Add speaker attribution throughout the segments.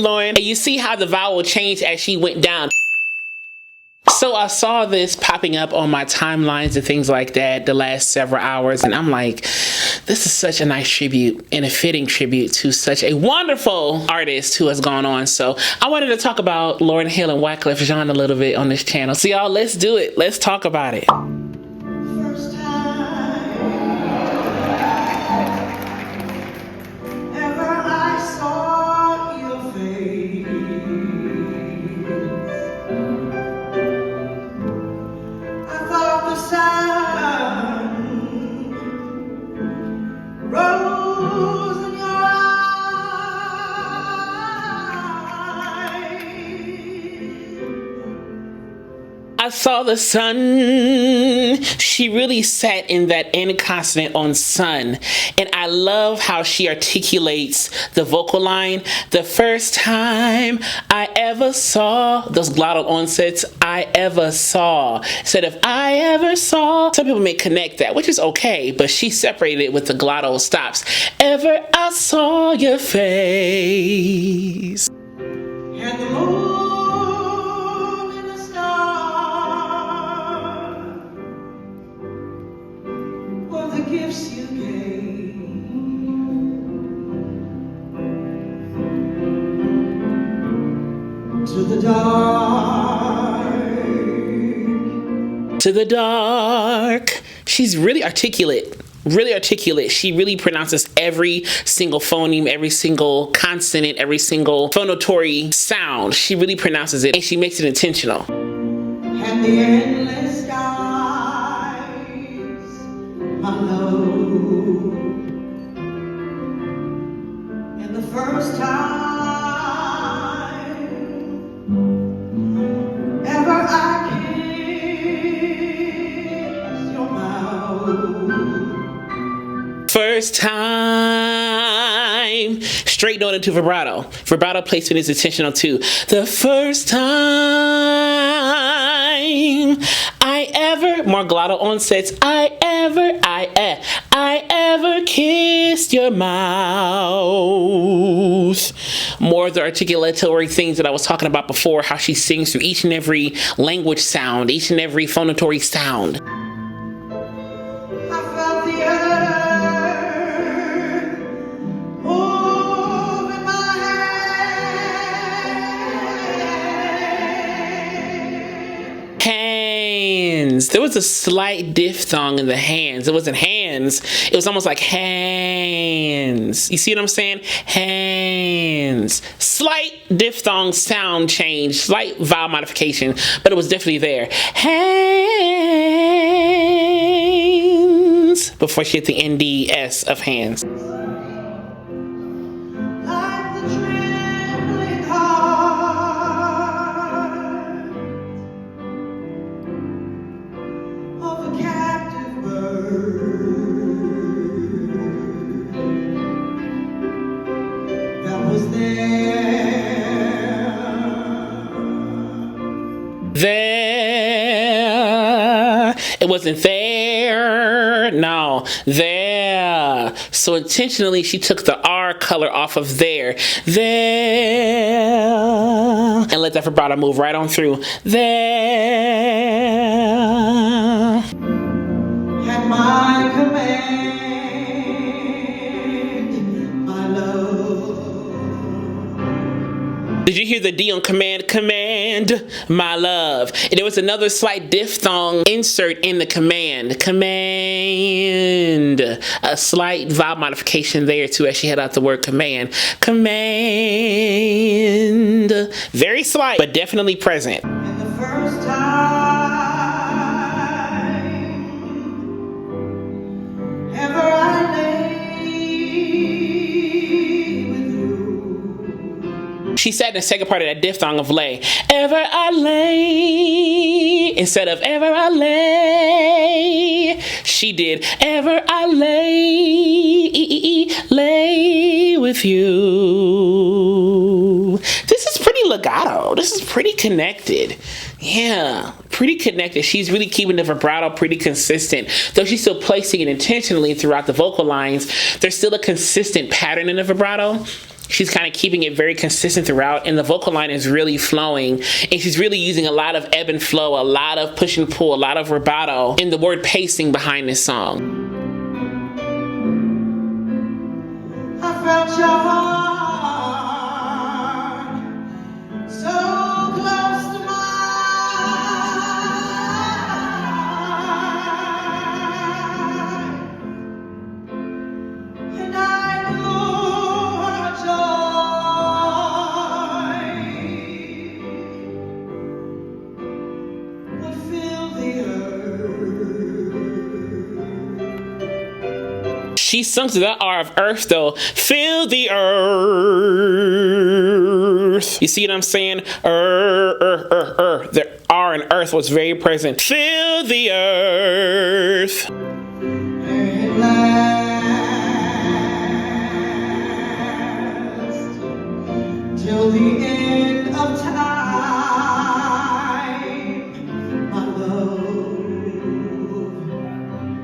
Speaker 1: Lauren. And you see how the vowel changed as she went down. So I saw this popping up on my timelines and things like that the last several hours, and I'm like, this is such a nice tribute and a fitting tribute to such a wonderful artist who has gone on. So I wanted to talk about Lauryn Hill and Wyclef Jean a little bit on this channel. So y'all, let's do it. Let's talk about it.
Speaker 2: First time ever I saw your face, I thought the sun rose in your eyes.
Speaker 1: I saw the sun. She really sat in that N consonant on sun. And I love how she articulates the vocal line. The first time I ever saw, those glottal onsets, I ever saw. Instead of I ever saw, some people may connect that, which is okay, but she separated it with the glottal stops. Ever I saw your face.
Speaker 2: And the moon and the stars were the gifts you gave to the dark.
Speaker 1: To the dark. She's really articulate. Really articulate. She really pronounces every single phoneme, every single consonant, every single phonatory sound. She really pronounces it, and she makes it intentional.
Speaker 2: And the endless skies, my love. And the first time ever I kissed your mouth.
Speaker 1: First time. Straight on into vibrato. Vibrato placement is intentional too. The first time I ever, more glottal onsets, I ever kissed your mouth. More of the articulatory things that I was talking about before, how she sings through each and every language sound, each and every phonatory sound.
Speaker 2: I felt the earth move in my hand.
Speaker 1: Hands. There was a slight diphthong in the hands. It wasn't hands. It was almost like hands. You see what I'm saying? Hands. Slight diphthong sound change, slight vowel modification, but it was definitely there. Hands. Before she hit the NDS of hands.
Speaker 2: Like the trembling heart of a captive bird that was
Speaker 1: There. It wasn't there. No, there. So intentionally, she took the R color off of there. There. And let that vibrato move right on through. There.
Speaker 2: at my command, my love.
Speaker 1: Did you hear the D on command? Command, my love. And there was another slight diphthong insert in the command. Command. A slight vowel modification there too as she had out the word command. Command. Very slight, but definitely present.
Speaker 2: And the first time ever I lay with you.
Speaker 1: She said in the second part of that diphthong of lay, ever I lay, instead of ever I lay, she did ever I lay with you. This is pretty legato. This is pretty connected. Yeah, pretty connected. She's really keeping the vibrato pretty consistent. Though she's still placing it intentionally throughout the vocal lines, there's still a consistent pattern in the vibrato. She's kind of keeping it very consistent throughout, and the vocal line is really flowing, and she's really using a lot of ebb and flow, a lot of push and pull, a lot of rubato in the word pacing behind this song.
Speaker 2: I felt your heart so close to mine, and I knew her joy would fill the earth.
Speaker 1: She sung to that R of earth though. Fill the earth. You see what I'm saying? The R in earth was very present. Fill the earth.
Speaker 2: At last, till the end of time, my love.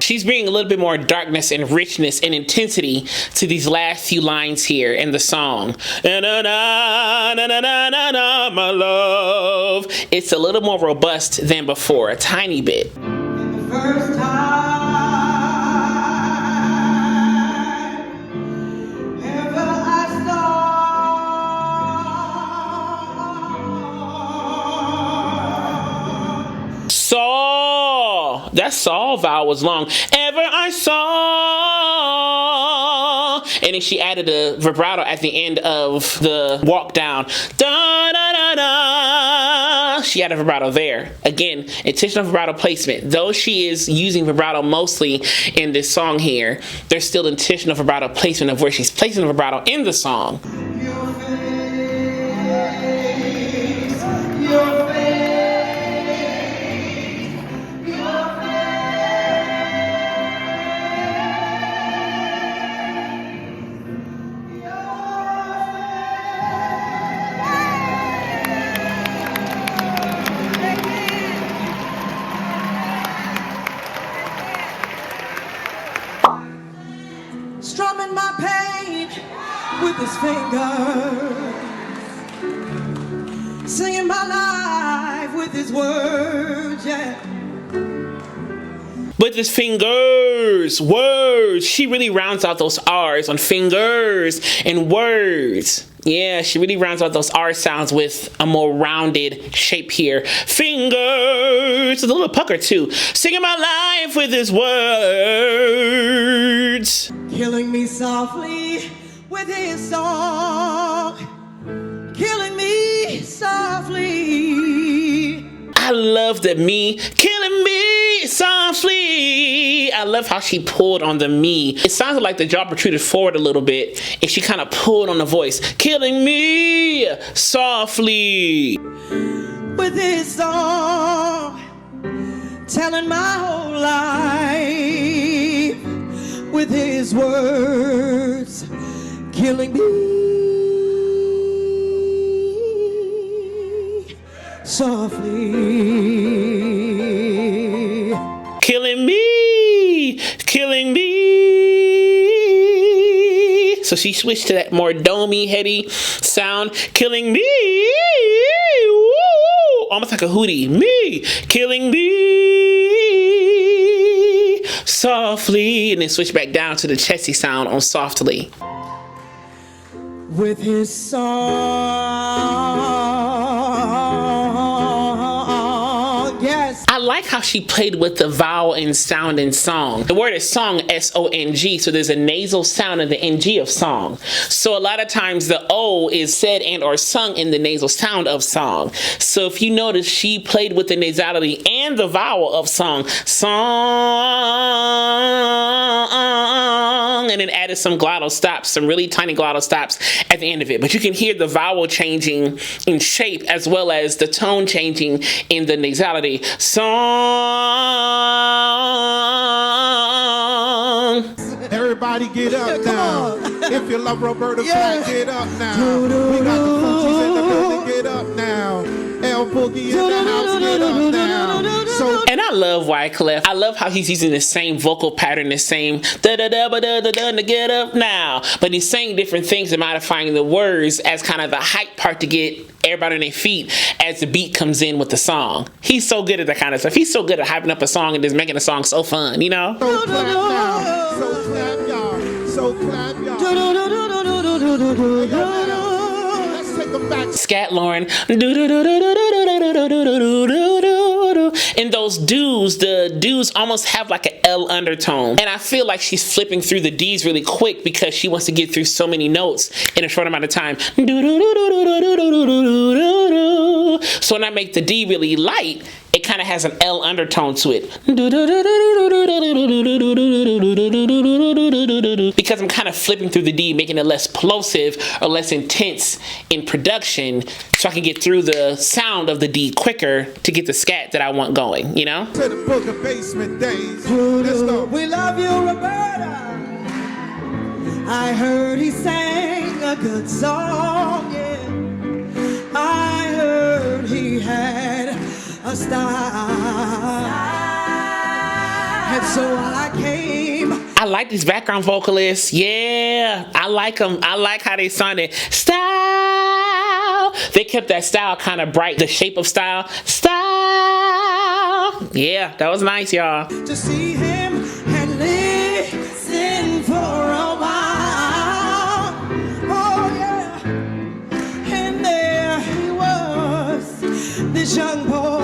Speaker 1: She's bringing a little bit more darkness and richness and intensity to these last few lines here in the song. Na, na, na, na, na, na, na, na, my love. It's a little more robust than before, a tiny bit.
Speaker 2: The first time ever I
Speaker 1: Saw. That saw vowel was long. Ever I saw. And then she added a vibrato at the end of the walk down. Da, da, da, da. She added a vibrato there. Again, intentional vibrato placement. Though she is using vibrato mostly in this song here, there's still intentional vibrato placement of where she's placing the vibrato in the song.
Speaker 2: your face, your face. Strumming my pain with his fingers, singing my life with his words, yeah.
Speaker 1: With his fingers, words. She really rounds out those R's on fingers and words. Yeah, she really rounds out those R sounds with a more rounded shape here. Fingers, a little pucker too. Singing my life with his words.
Speaker 2: Killing me softly with his song, killing me softly.
Speaker 1: I love the me, killing me softly. I love how she pulled on the me. It sounded like the jaw protruded forward a little bit, and she kind of pulled on the voice. Killing me softly.
Speaker 2: With his song, telling my whole life. With his words, killing me softly.
Speaker 1: Killing me. So she switched to that more domey, heady sound. Killing me. Woo, almost like a hootie. Me. Killing me. Softly. And then switch back down to the chesty sound on softly.
Speaker 2: With his song, yes.
Speaker 1: I like how she played with the vowel and sound in song. The word is song, S-O-N-G, so there's a nasal sound in the N-G of song. So a lot of times the O is said and or sung in the nasal sound of song. So if you notice, she played with the nasality and the vowel of song. Song, and then added some glottal stops, some really tiny glottal stops at the end of it. But you can hear the vowel changing in shape as well as the tone changing in the nasality. Song.
Speaker 3: Everybody get up now. If you love Roberta
Speaker 2: Yeah.
Speaker 3: Flack, get up now. We got the Funchies in the building, get up now. El Boogie in the house, get up now. So
Speaker 1: And I love Wyclef. I love how he's using the same vocal pattern, the same da-da-da-ba-da-da-da to get up now. But he's saying different things and modifying the words as kind of the hype part to get everybody on their feet as the beat comes in with the song. He's so good at that kind of stuff. He's so good at hyping up a song and just making a song so fun, you know?
Speaker 3: So clap now. So clap y'all. So clap y'all. Let's take them back.
Speaker 1: Scat Lauren. And those do's, the do's almost have like an L undertone. And I feel like she's flipping through the D's really quick because she wants to get through so many notes in a short amount of time. So when I make the D really light, it kind of has an L undertone to it. Because I'm kind of flipping through the D, making it less plosive or less intense in production so I can get through the sound of the D quicker to get the scat that I want going, you know?
Speaker 3: To the book of basement days. Let's go.
Speaker 2: We love you, Roberta. I heard he sang a good song, yeah. I heard he had a style. And so I came.
Speaker 1: I like these background vocalists. Yeah, I like them. I like how they sounded. Style. They kept that style kind of bright. The shape of style. Style. Yeah, that was nice, y'all.
Speaker 2: To see him and listen for a while. Oh yeah. And there he was, this young boy.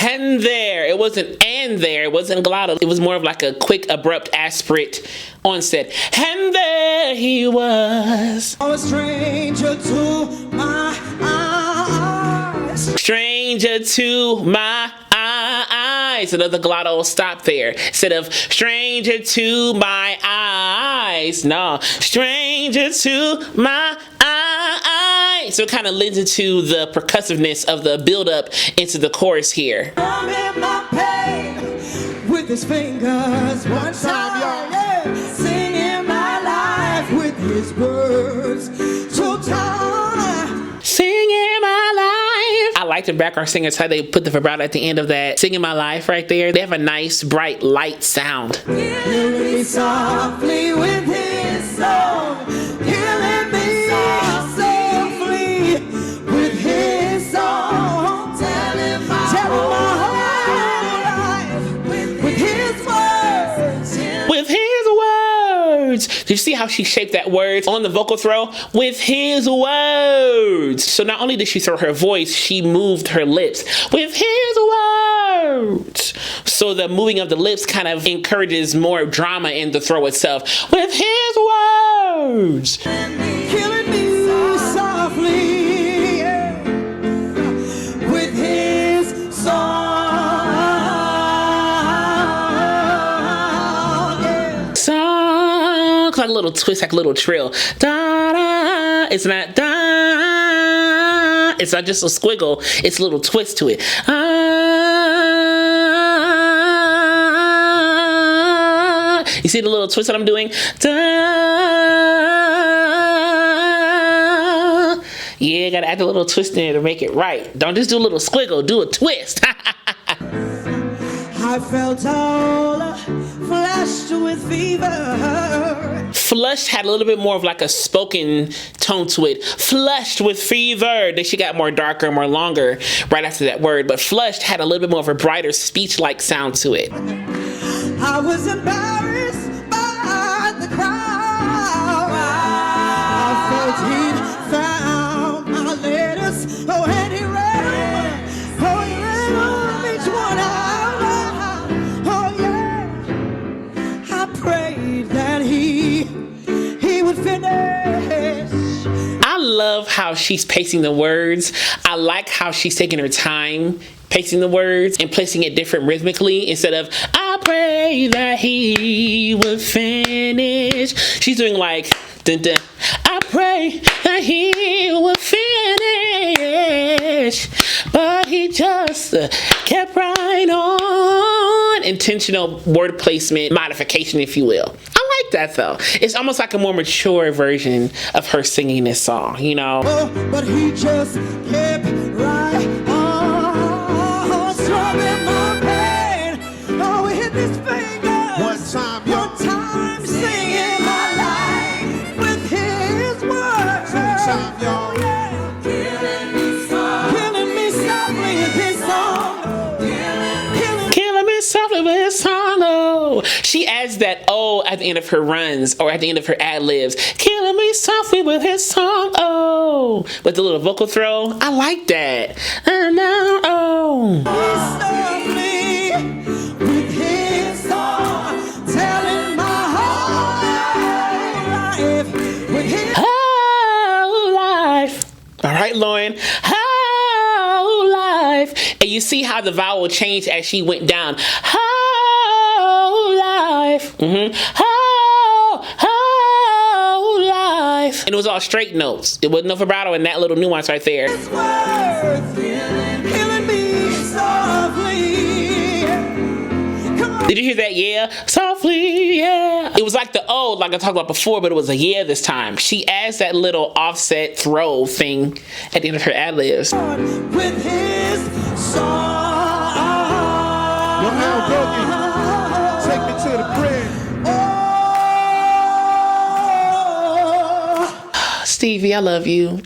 Speaker 1: And there, it wasn't and there, it wasn't glottal. It was more of like a quick, abrupt, aspirate onset. And there he was.
Speaker 2: A stranger to my eyes.
Speaker 1: Stranger to my eyes. Another glottal stop there. Instead of stranger to my eyes. No, stranger to my eyes. So it kind of lends into the percussiveness of the build-up into the chorus here.
Speaker 2: I'm in my pain with his fingers. One time, yeah. Singing my life with his words. Two times.
Speaker 1: Singing my life. I like the background singers, how they put the vibrato at the end of that. Singing my life right there. They have a nice, bright, light sound.
Speaker 2: Killing me softly with his song. Killing me softly with his song. Telling my whole life with his words.
Speaker 1: With his words. Did you see how she shaped that words on the vocal throw? With his words. So not only did she throw her voice, she moved her lips. With his words. So the moving of the lips kind of encourages more drama in the throw itself. With his words.
Speaker 2: Killing me softly, yeah, with his song, yeah.
Speaker 1: Song, like a little twist, like a little trill. Da da. It's not da. It's not just a squiggle. It's a little twist to it. You see the little twist that I'm doing? Da. Yeah, gotta add a little twist in there to make it right. Don't just do a little squiggle, do a twist.
Speaker 2: I felt all flushed with fever.
Speaker 1: Flushed had a little bit more of like a spoken tone to it. Flushed with fever. Then she got more darker, more longer right after that word. But flushed had a little bit more of a brighter speech-like sound to it.
Speaker 2: I was embarrassed by the crowd. I felt he'd found my letters. Oh, and he read them. Oh, he read them each one out. Oh, yeah. I prayed that he would finish.
Speaker 1: I love how she's pacing the words. I like how she's taking her time pacing the words and placing it different rhythmically instead of I pray that he would finish. She's doing like dun, dun, I pray that he would finish, but he just kept right on. Intentional word placement modification, if you will. I like that though. It's almost like a more mature version of her singing this song, you know?
Speaker 2: Oh, but he just kept right on.
Speaker 1: oh. She adds that oh at the end of her runs or at the end of her ad-libs. Killing me softly with his song, oh. With the little vocal throw. I like that. Oh.
Speaker 2: With his song, telling my whole life. With his
Speaker 1: Whole life. All right, Lauren. Whole life. And you see how the vowel changed as she went down. Whole life. Whole life. And it was all straight notes. It wasn't no vibrato in that little nuance right there.
Speaker 2: words killing me softly. Come on.
Speaker 1: Did you hear that? Yeah. Softly, yeah. It was like the oh, like I talked about before, but it was a yeah this time. She adds that little offset throw thing at the end of her ad-libs.
Speaker 2: With his song.
Speaker 3: Yo, Al Boogie, take me to the crib.
Speaker 1: Stevie, I love you.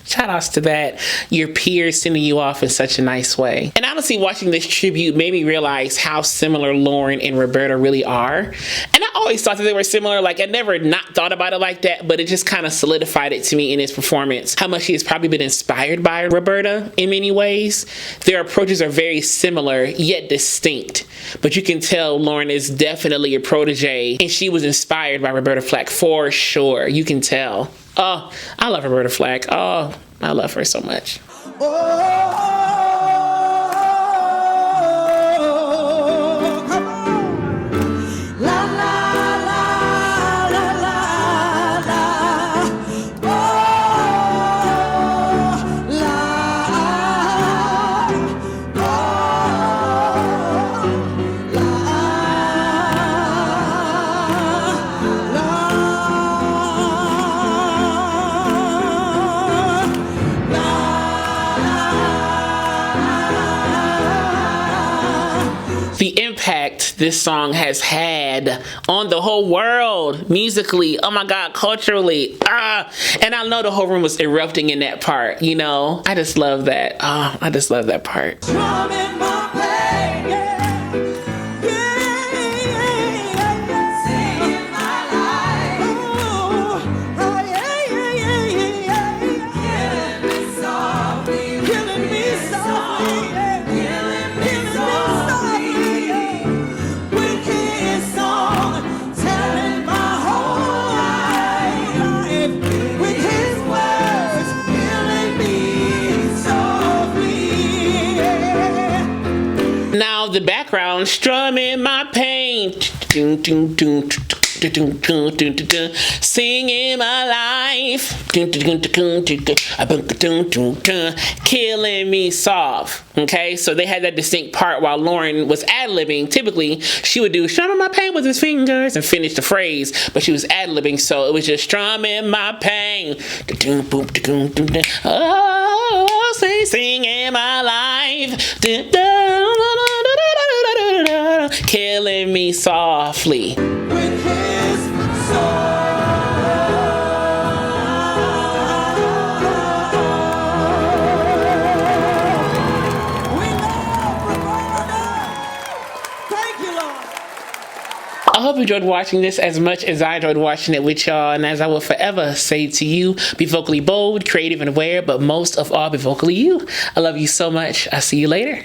Speaker 1: Shout outs to that. Your peers sending you off in such a nice way. And honestly, watching this tribute made me realize how similar LAURYN and Roberta really are. And I always thought that they were similar. Like I never not thought about it like that, but it just kind of solidified it to me in his performance. How much he has probably been inspired by Roberta in many ways. Their approaches are very similar, yet distinct. But you can tell LAURYN is definitely a protege and she was inspired by Roberta Flack for sure. You can tell. Oh, I love Roberta Flack. Oh, I love her so much.
Speaker 2: Oh, come on. La la la la la la. Oh, la. Oh,
Speaker 1: The impact this song has had on the whole world, musically, oh my God, culturally, and I know the whole room was erupting in that part, you know? I just love that. Oh, I just love that part.
Speaker 2: drum in my pain, yeah. Singing my life. Oh, yeah, yeah, yeah, yeah. Killing me softly. Killing me softly, yeah. Killing me softly, yeah. With his song, telling my whole life. With his words, killing me softly, yeah.
Speaker 1: Now the background, strumming my pain, singing my life, killing me soft. Okay, so they had that distinct part while LAURYN was ad-libbing. Typically, she would do strumming my pain with his fingers and finish the phrase, but she was ad-libbing, so it was just strumming my pain. Oh, singing my life, killing me softly.
Speaker 2: With his song. We love Roberta. Thank you, Lord.
Speaker 1: I hope you enjoyed watching this as much as I enjoyed watching it with y'all, and as I will forever say to you, be vocally bold, creative, and aware, but most of all, be vocally you. I love you so much. I'll see you later.